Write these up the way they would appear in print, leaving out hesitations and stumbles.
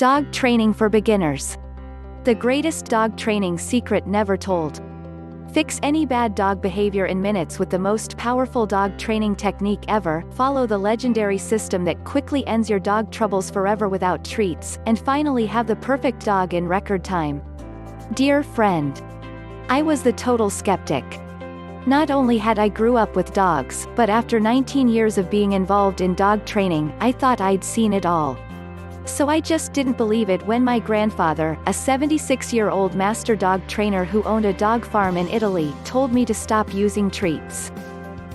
Dog training for beginners. The greatest dog training secret never told. Fix any bad dog behavior in minutes with the most powerful dog training technique ever. Follow the legendary system that quickly ends your dog troubles forever without treats, and finally have the perfect dog in record time. Dear friend, I was the total skeptic. Not only had I grew up with dogs, but after 19 years of being involved in dog training, I thought I'd seen it all. So I just didn't believe it when my grandfather, a 76-year-old master dog trainer who owned a dog farm in Italy, told me to stop using treats.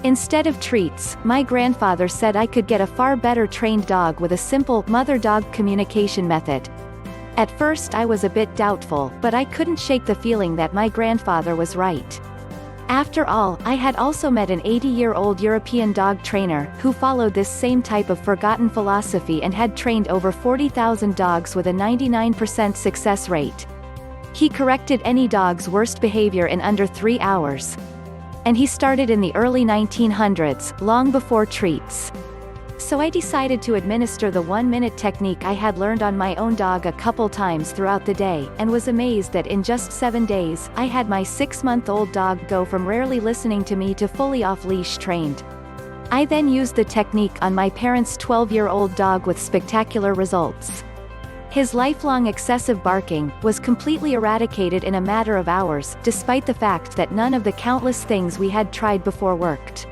Instead of treats, my grandfather said I could get a far better trained dog with a simple mother-dog communication method. At first I was a bit doubtful, but I couldn't shake the feeling that my grandfather was right. After all, I had also met an 80-year-old European dog trainer, who followed this same type of forgotten philosophy and had trained over 40,000 dogs with a 99% success rate. He corrected any dog's worst behavior in under 3 hours. And he started in the early 1900s, long before treats. So I decided to administer the 1-minute technique I had learned on my own dog a couple times throughout the day, and was amazed that in just 7 days, I had my 6-month-old dog go from rarely listening to me to fully off-leash trained. I then used the technique on my parents' 12-year-old dog with spectacular results. His lifelong excessive barking was completely eradicated in a matter of hours, despite the fact that none of the countless things we had tried before worked.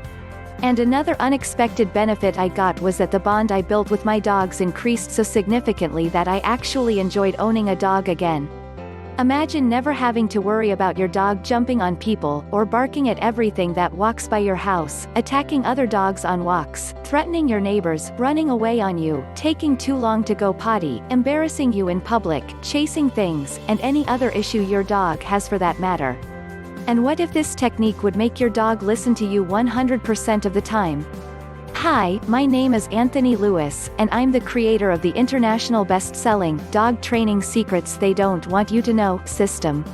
And another unexpected benefit I got was that the bond I built with my dogs increased so significantly that I actually enjoyed owning a dog again. Imagine never having to worry about your dog jumping on people, or barking at everything that walks by your house, attacking other dogs on walks, threatening your neighbors, running away on you, taking too long to go potty, embarrassing you in public, chasing things, and any other issue your dog has for that matter. And what if this technique would make your dog listen to you 100% of the time? Hi, my name is Anthony Lewis, and I'm the creator of the international best-selling Dog Training Secrets They Don't Want You to Know system.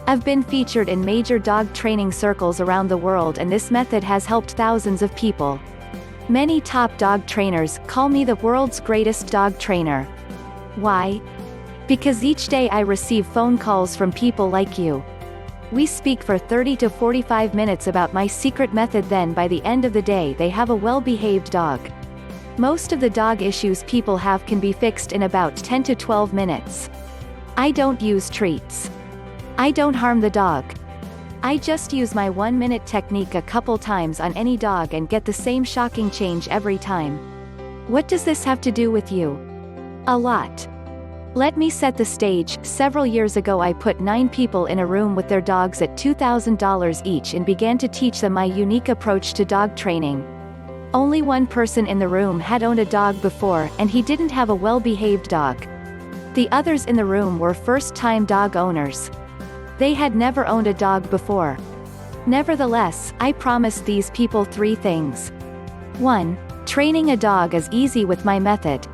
I've been featured in major dog training circles around the world, and this method has helped thousands of people. Many top dog trainers call me the world's greatest dog trainer. Why? Because each day I receive phone calls from people like you. We speak for 30 to 45 minutes about my secret method, then by the end of the day they have a well-behaved dog. Most of the dog issues people have can be fixed in about 10 to 12 minutes. I don't use treats. I don't harm the dog. I just use my 1-minute technique a couple times on any dog and get the same shocking change every time. What does this have to do with you? A lot. Let me set the stage. Several years ago I put 9 people in a room with their dogs at $2,000 each and began to teach them my unique approach to dog training. Only one person in the room had owned a dog before, and he didn't have a well-behaved dog. The others in the room were first-time dog owners. They had never owned a dog before. Nevertheless, I promised these people 3 things. 1. Training a dog is easy with my method.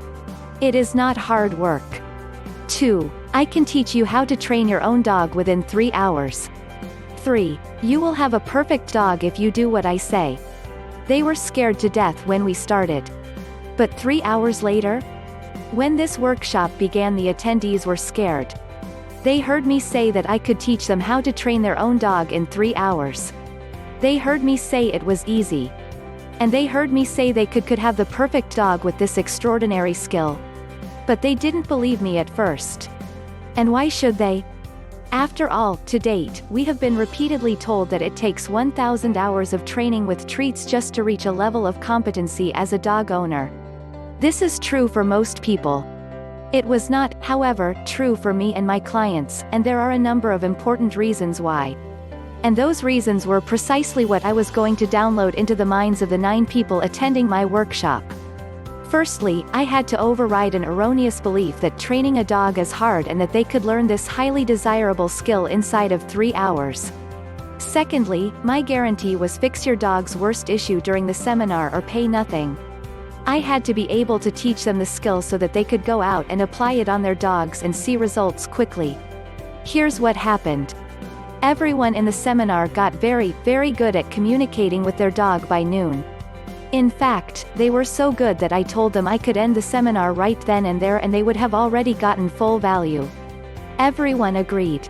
It is not hard work. 2. I can teach you how to train your own dog within 3 hours. 3. You will have a perfect dog if you do what I say. They were scared to death when we started. But 3 hours later? When this workshop began, the attendees were scared. They heard me say that I could teach them how to train their own dog in 3 hours. They heard me say it was easy. And they heard me say they could have the perfect dog with this extraordinary skill. But they didn't believe me at first. And why should they? After all, to date, we have been repeatedly told that it takes 1,000 hours of training with treats just to reach a level of competency as a dog owner. This is true for most people. It was not, however, true for me and my clients, and there are a number of important reasons why. And those reasons were precisely what I was going to download into the minds of the 9 people attending my workshop. Firstly, I had to override an erroneous belief that training a dog is hard and that they could learn this highly desirable skill inside of 3 hours. Secondly, my guarantee was fix your dog's worst issue during the seminar or pay nothing. I had to be able to teach them the skill so that they could go out and apply it on their dogs and see results quickly. Here's what happened. Everyone in the seminar got very, very good at communicating with their dog by noon. In fact, they were so good that I told them I could end the seminar right then and there and they would have already gotten full value. Everyone agreed.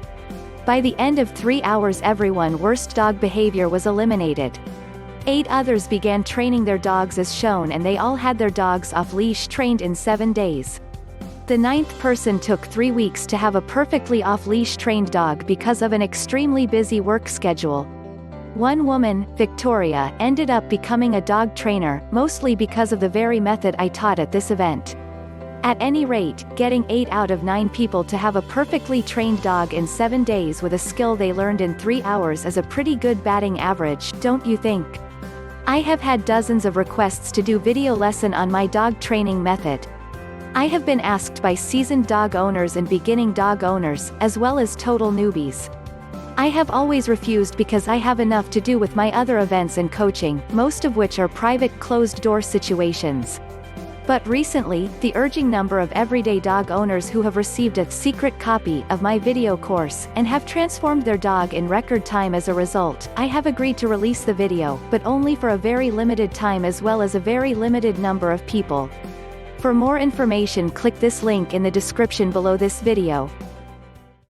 By the end of 3 hours everyone's worst dog behavior was eliminated. 8 others began training their dogs as shown and they all had their dogs off-leash trained in 7 days. The 9th person took 3 weeks to have a perfectly off-leash trained dog because of an extremely busy work schedule. One woman, Victoria, ended up becoming a dog trainer, mostly because of the very method I taught at this event. At any rate, getting 8 out of 9 people to have a perfectly trained dog in 7 days with a skill they learned in 3 hours is a pretty good batting average, don't you think? I have had dozens of requests to do video lesson on my dog training method. I have been asked by seasoned dog owners and beginning dog owners, as well as total newbies. I have always refused because I have enough to do with my other events and coaching, most of which are private closed-door situations. But recently, the urging number of everyday dog owners who have received a secret copy of my video course, and have transformed their dog in record time as a result, I have agreed to release the video, but only for a very limited time as well as a very limited number of people. For more information click this link in the description below this video.